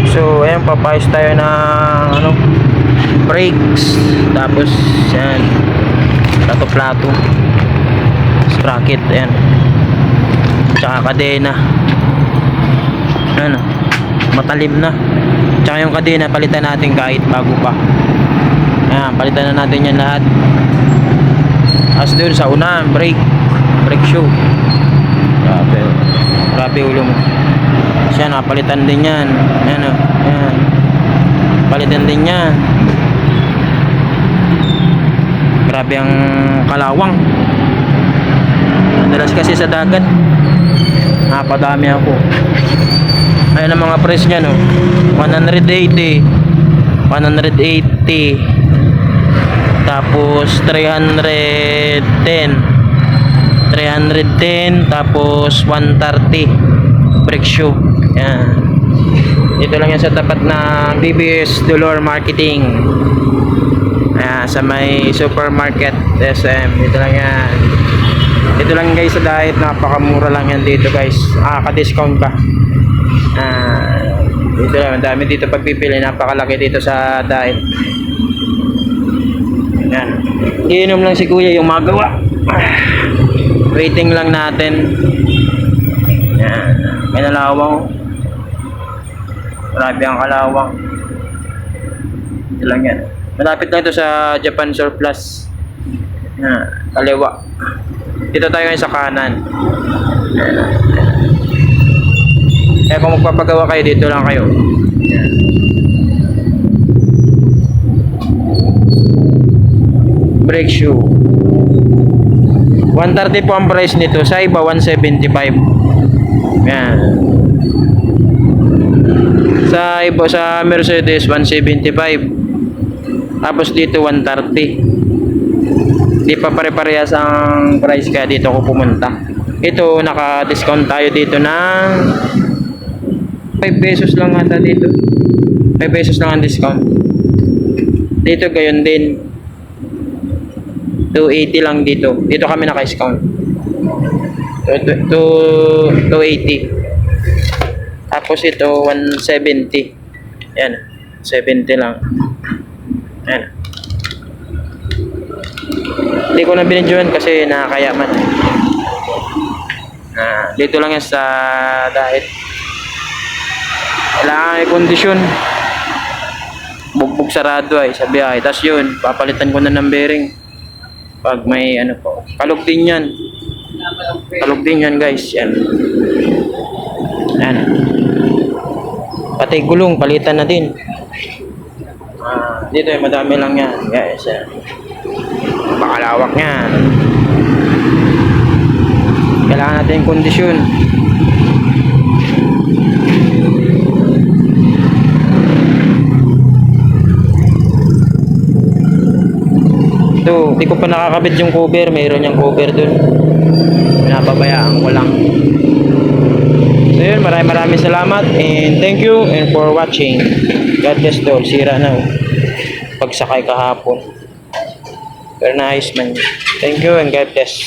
So ayan, papayos tayo ng ano, brakes, tapos yan, plato-plato, sprocket, ayan, tsaka kadena. Ano, matalim na. Tsaka yung kadena palitan natin kahit bago pa. Ayan, palitan na natin yan lahat. As dun sa unahan, brake shoe. Grabe ulo mo. Siya, napalitan din yan. Ayan o, ayan, palitan din yan. Grabe ang kalawang. Madalas kasi sa dagat, napadami ako. Ayan ang mga price nya, no. 180, 180, tapos 310, tapos 130 brake shoe. Yan, dito lang yan sa tapat ng BBS Dolor Marketing. Ayan, sa may supermarket SM. Dito lang yan. Dito lang guys sa Dait. Napakamura lang yan dito guys. Ka-discount ka. Dito lang, dami dito pagpipili, napakalaki dito sa Dait. Yan, iinom lang si kuya yung magawa. Waiting lang natin. Yan, may nalawang. Grabe ang kalawang. Ito lang yan. Malapit lang ito sa Japan Surplus. Yan, kaliwa. Dito tayo ngayon sa kanan. Kaya kung magpapagawa kayo, dito lang kayo. Yan. Brake shoe. 130 po ang price nito. Sa iba, 175. Yan. Sa iba, sa Mercedes, 175. Tapos dito, 130. Di pa pare-parehas ang price, kaya dito ako pumunta. Ito, naka-discount tayo dito ng 5 pesos lang ata dito. 5 pesos lang ang discount. Dito gayon din. 280 lang dito. Dito kami naka-discount. 280. Tapos ito 170. Yan. 70 lang. Yan. Hindi ko na binidyohan kasi nakakayaman. Dito lang yan sa Dait. Kailangan ay kondisyon. Bugbog sarado ay sa biyahe. Tapos yun, papalitan ko na ng bearing. Pag may ano po. Kalog din yan. Kalog din yan guys. Yan. Yan. Pati gulong, palitan na din. Dito ay madami lang yan guys. Yan. Pakalawak yan. Kailangan natin kondisyon. Ito, di ko pa nakakabit yung cover. Mayroon yung cover dun. Pinapabayaan ko lang. So yun, maraming salamat and thank you and for watching. God bless all. Sira na pagsakay kahapon. Pero nice man. Thank you and God bless.